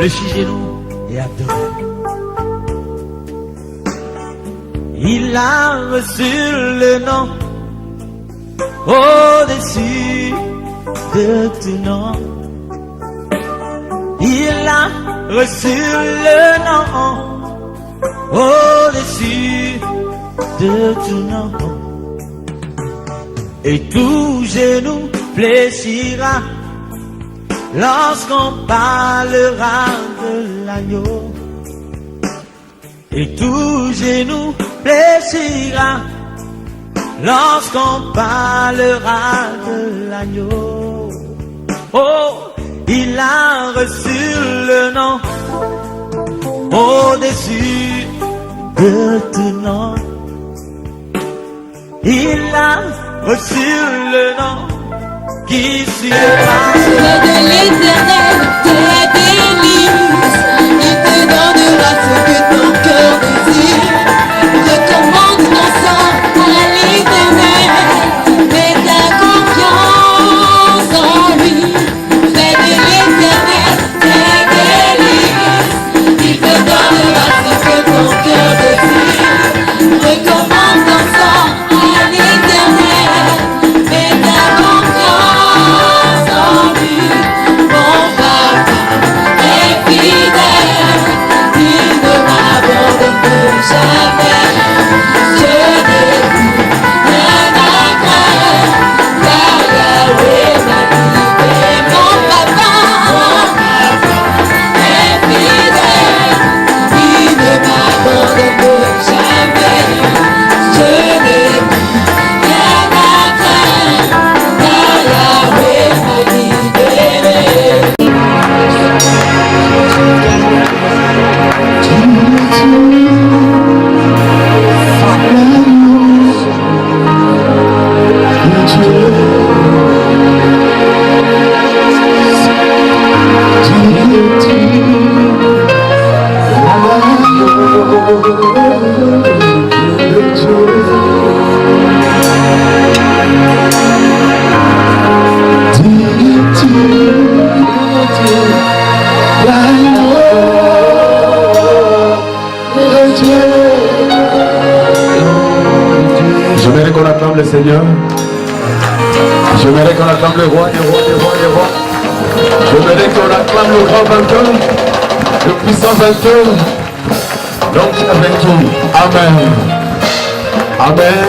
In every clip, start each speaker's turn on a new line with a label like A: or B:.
A: genoux et adore. Il a reçu le nom au-dessus de tout nom. Il a reçu le nom au-dessus de tout nom. Et tout genou fléchira lorsqu'on parlera de l'agneau. Et tout genou fléchira lorsqu'on parlera de l'agneau. Oh, il a reçu le nom au-dessus de tout nom. Il a reçu le nom qui surpasse.
B: Tu es de l'Éternel, tu es délices. Il te donnera ce que ton cœur désire. Recommande ton sang à l'Éternel. Mets ta confiance en lui. Tu es de l'Éternel, tu es délices. Il te donnera ce que ton cœur désire. Recommande ton sang à l'Éternel. Mets ta confiance en lui. Mon papa est fidèle, il ne m'abandonne jamais. Je n'ai plus rien à craindre, car Yahweh m'a guidé. Mon papa est fidèle, il ne m'abandonne jamais. Je n'ai plus rien à craindre, car Yahweh m'a libéré.
C: J'aimerais qu'on acclame le Seigneur. J'aimerais qu'on acclame le roi des rois, des rois, des rois. J'aimerais qu'on acclame le grand vainqueur, le puissant vainqueur, l'homme qui a vaincu. Amen. Amen.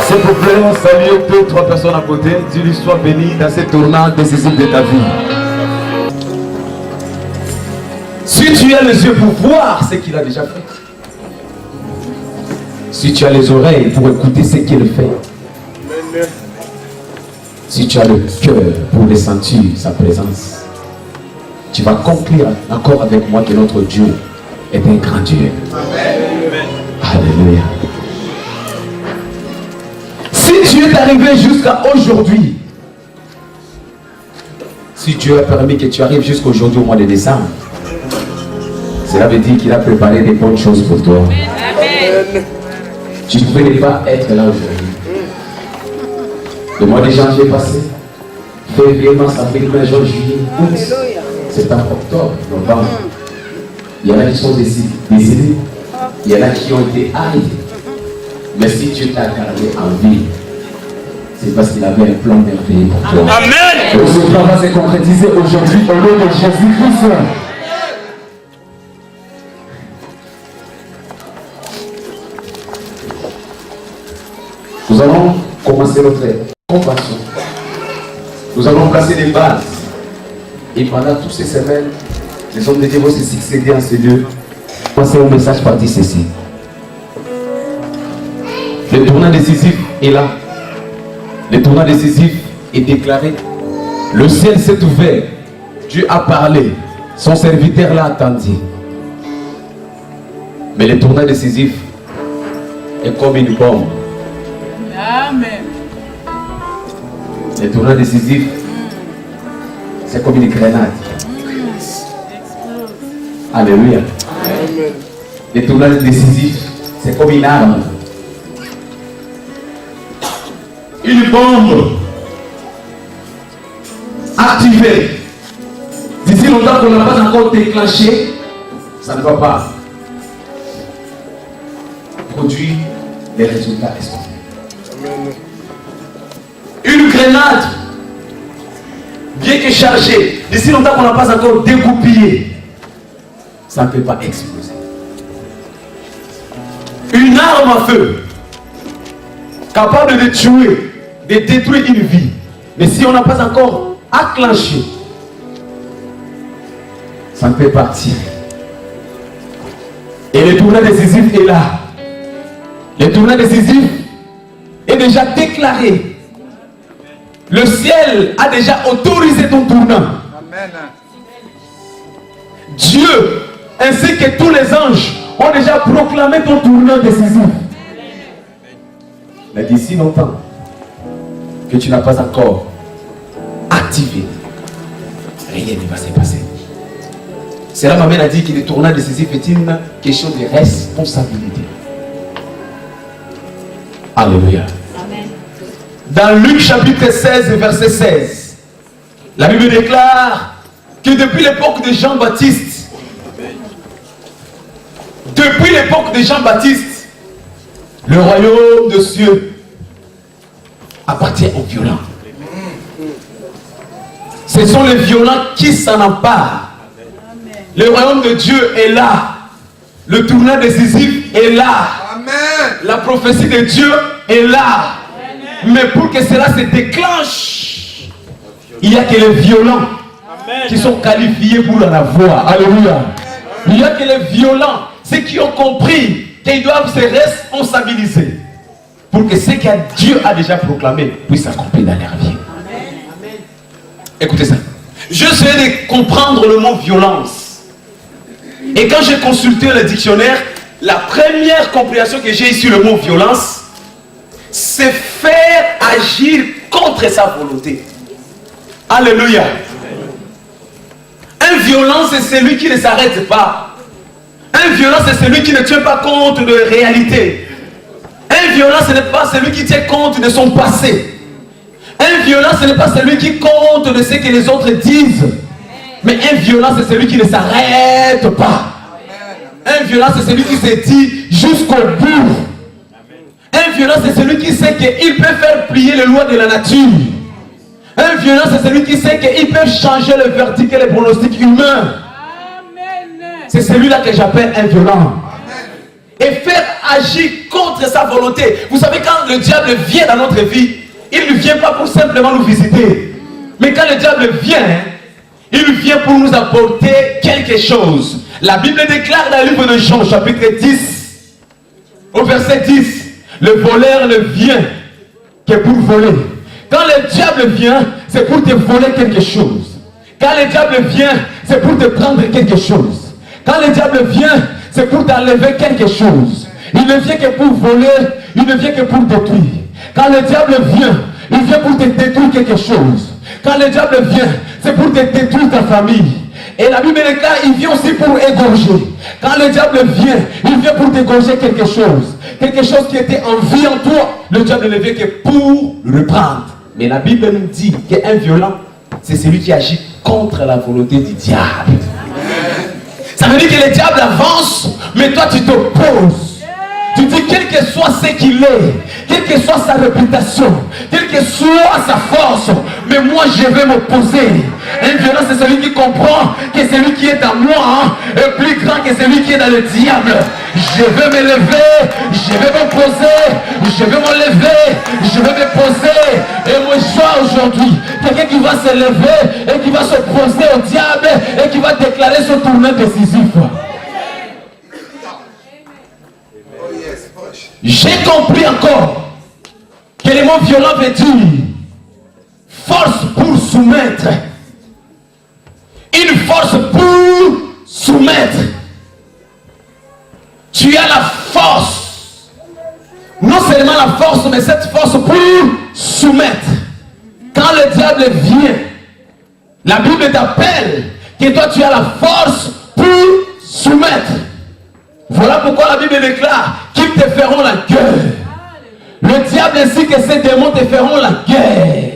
C: S'il vous plaît, saluez deux, trois personnes à côté. Dieu soit béni dans ces tournants décisifs de ta vie. Si tu as les yeux pour voir ce qu'il a déjà fait, si tu as les oreilles pour écouter ce qu'il fait, si tu as le cœur pour les sentir sa présence, tu vas conclure encore avec moi que notre Dieu est un grand Dieu. Amen. Alléluia. Si Dieu est arrivé jusqu'à aujourd'hui, si Dieu a permis que tu arrives jusqu'à aujourd'hui au mois de décembre, cela veut dire qu'il a préparé des bonnes choses pour toi. Amen. Tu ne pouvais pas être là aujourd'hui. Le mois de janvier passé, février, mars, avril, mai, juin, juillet, août, septembre, octobre, novembre. Il y en a qui sont décédés, il y en a qui ont été arrêtés. Mais si Dieu t'a gardé en vie, c'est parce qu'il avait un plan merveilleux pour toi. Amen. Et ce plan va se concrétiser aujourd'hui au nom de Jésus-Christ. Nous allons commencer notre compassion. Nous allons placer des bases. Et pendant toutes ces semaines, les hommes de Dieu vont se succéder en ce lieu. Passez au message par dire ceci. Le tournant décisif est là. Le tournant décisif est déclaré. Le ciel s'est ouvert. Dieu a parlé. Son serviteur l'a attendu. Mais le tournant décisif est comme une bombe.
D: Amen.
C: Le tournant décisif, c'est comme une grenade. Alléluia. Amen. Le tournant décisif, c'est comme une arme. Une bombe activée. D'ici D'ici longtemps qu'on n'a pas encore déclenché, ça ne va pas produire les résultats escomptés. Une grenade, bien que chargée, d'ici longtemps qu'on n'a pas encore dégoupillé, ça ne peut pas exploser. Une arme à feu, capable de tuer, de détruire une vie, mais si on n'a pas encore enclenché, ça ne peut pas tirer. Et le tournant décisif est là. Le tournant décisif est déjà déclaré. Le ciel a déjà autorisé ton tournant. Amen. Dieu, ainsi que tous les anges, ont déjà proclamé ton tournant décisif. Mais d'ici longtemps que tu n'as pas encore activé, rien ne va se passer. Cela m'amène à dire que le tournant décisif est une question de responsabilité. Alléluia. Amen. Dans Luc chapitre 16, verset 16, la Bible déclare que depuis l'époque de Jean-Baptiste, le royaume de cieux appartient aux violents. Ce sont les violents qui s'en emparent. Le royaume de Dieu est là. Le tournant décisif est là. Amen. La prophétie de Dieu est là. Amen. Mais pour que cela se déclenche, il n'y a que les violents qui sont qualifiés pour en avoir. Alléluia. Il n'y a que les violents, ceux qui ont compris qu'ils doivent se responsabiliser pour que ce que Dieu a déjà proclamé puisse s'accomplir dans leur vie. Amen. Écoutez ça. Je sais de comprendre le mot violence. Et quand j'ai consulté le dictionnaire, la première compréhension que j'ai sur le mot violence, c'est faire agir contre sa volonté. Alléluia. Un violent, c'est celui qui ne s'arrête pas. Un violent, c'est celui qui ne tient pas compte de la réalité. Un violent, ce n'est pas celui qui tient compte de son passé. Un violent, ce n'est pas celui qui compte de ce que les autres disent. Mais un violent, c'est celui qui ne s'arrête pas. Un violent, c'est celui qui se dit jusqu'au bout. Un violent, c'est celui qui sait qu'il peut faire plier les lois de la nature. Un violent, c'est celui qui sait qu'il peut changer le verdict et les pronostics humains. C'est celui-là que j'appelle un violent. Et faire agir contre sa volonté. Vous savez, quand le diable vient dans notre vie, il ne vient pas pour simplement nous visiter. Mais quand le diable vient, il vient pour nous apporter quelque chose. La Bible déclare dans le livre de Jean, chapitre 10, au verset 10, le voleur ne vient que pour voler. Quand le diable vient, c'est pour te voler quelque chose. Quand le diable vient, c'est pour te prendre quelque chose. Quand le diable vient, c'est pour t'enlever quelque chose. Il ne vient que pour voler, il ne vient que pour détruire. Quand le diable vient, il vient pour te détruire quelque chose. Quand le diable vient, c'est pour te détruire ta famille. Et la Bible déclare, il vient aussi pour égorger. Quand le diable vient, il vient pour t'égorger quelque chose. Quelque chose qui était en vie en toi. Le diable ne vient que pour le reprendre. Mais la Bible nous dit qu'un violent, c'est celui qui agit contre la volonté du diable. Ça veut dire que le diable avance, mais toi tu t'opposes. Tu dis, quel que soit ce qu'il est, quelle que soit sa réputation, quelle que soit sa force, mais moi je vais m'opposer. Un violent, c'est celui qui comprend que celui qui est en moi est plus grand que celui qui est dans le diable. Je vais me lever, je vais m'opposer, je vais m'enlever, je vais me poser. Et moi je vois aujourd'hui quelqu'un qui va se lever et qui va s'opposer au diable et qui va déclarer son tournant décisif. J'ai compris encore que le mot violent veut dire force pour soumettre. Une force pour soumettre. Tu as la force. Non seulement la force, mais cette force pour soumettre. Quand le diable vient, la Bible t'appelle que toi tu as la force pour soumettre. Voilà pourquoi la Bible déclare qu'ils te feront la guerre. Le diable ainsi que ses démons te feront la guerre.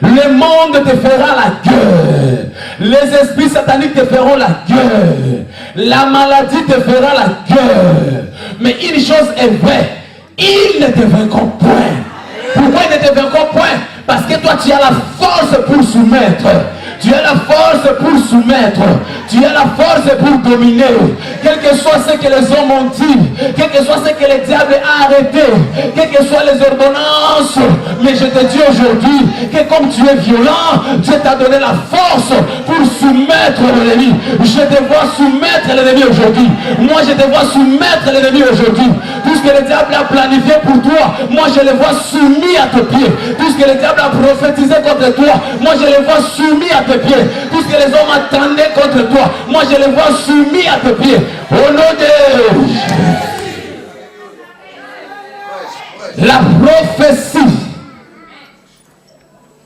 C: Le monde te fera la guerre. Les esprits sataniques te feront la gueule. La maladie te fera la gueule. Mais une chose est vraie. Ils ne te vaincront point. Pourquoi ils ne te vaincront point? Parce que toi tu as la force pour soumettre. Tu as la force pour soumettre. Tu as la force pour dominer. Quel que soit ce que les hommes ont dit, quel que soit ce que le diable a arrêté, quelles que soient les ordonnances, mais je te dis aujourd'hui que comme tu es violent, Dieu t'a donné la force pour soumettre l'ennemi. Je te vois soumettre l'ennemi aujourd'hui. Moi je te vois soumettre l'ennemi aujourd'hui. Tout ce que le diable a planifié pour toi, moi je le vois soumis à tes pieds. Tout ce que le diable a prophétisé contre toi, moi je le vois soumis à tes pieds. Tout ce que les hommes attendaient contre toi, moi je le vois soumis à tes pieds. Au nom de la prophétie,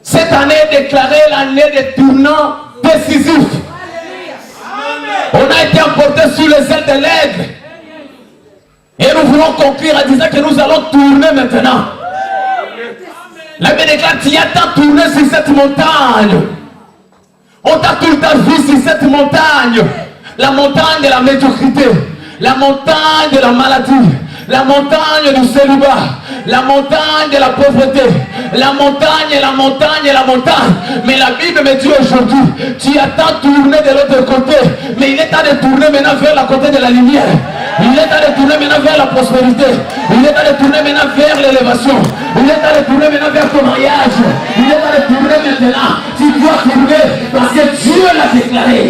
C: cette année est déclarée l'année des tournants décisifs. On a été emporté sous les ailes de l'aigle. Et nous voulons conclure en disant que nous allons tourner maintenant. La Bible déclare qu'il y a tant tourné sur cette montagne. On t'a tout le temps vu sur cette montagne. La montagne de la médiocrité. La montagne de la maladie. La montagne du célibat. La montagne de la pauvreté. La montagne, la montagne, la montagne. Mais la Bible me dit aujourd'hui, tu as tant tourné de l'autre côté. Mais il est temps de tourner maintenant vers la côté de la lumière. Il est temps de tourner maintenant vers la prospérité. Il est temps de tourner maintenant vers l'élévation. Il est temps de tourner maintenant vers ton mariage. Il est temps de tourner maintenant. Tu dois tourner parce que Dieu l'a déclaré.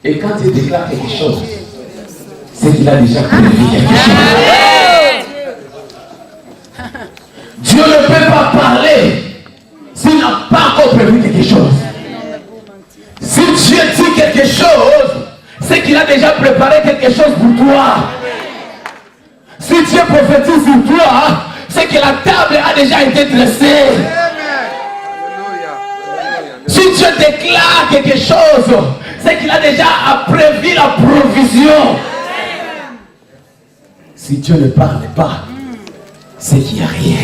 C: Et quand il déclare quelque chose, c'est qu'il a déjà prévu quelque chose. Dieu ne peut pas parler s'il n'a pas encore prévu quelque chose. Si Dieu dit quelque chose, c'est qu'il a déjà préparé quelque chose pour toi. Si Dieu prophétise sur toi, c'est que la table a déjà été dressée. Si Dieu déclare quelque chose, c'est qu'il a déjà prévu la provision. Si Dieu ne parle pas, c'est qu'il n'y a rien.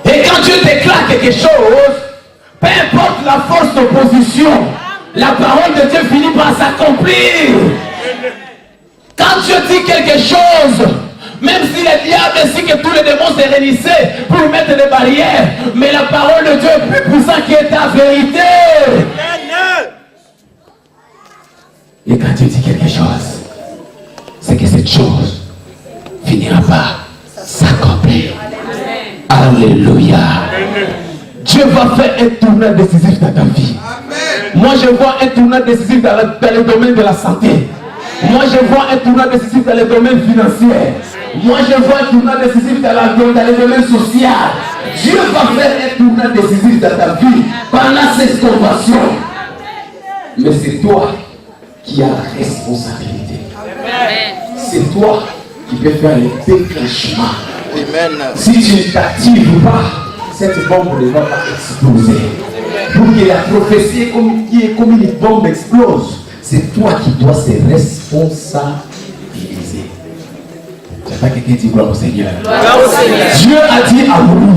C: Et quand Dieu déclare quelque chose, peu importe la force d'opposition, la parole de Dieu finit par s'accomplir. Quand Dieu dit quelque chose, même si le diable ainsi que tous les démons se réunissaient pour mettre des barrières, mais la parole de Dieu est plus puissante que ta vérité. Et quand Dieu dit quelque chose, c'est que cette chose finira par s'accomplir. Alléluia. Dieu va faire un tournant décisif dans ta vie. Moi je vois un tournant décisif dans le domaine de la santé. Moi je vois un tournant décisif dans le domaine financier. Moi je vois un tournant décisif dans le domaine social. Dieu va faire un tournant décisif dans ta vie pendant cette convention. Mais c'est toi qui as la responsabilité. C'est toi qui peux faire le déclenchement. Si tu ne t'actives pas, cette bombe ne va pas exploser. Pour que la prophétie qui est comme une bombe explose, c'est toi qui dois se responsabiliser. J'attends quelqu'un dit gloire au Seigneur. Dieu a dit à Moïse,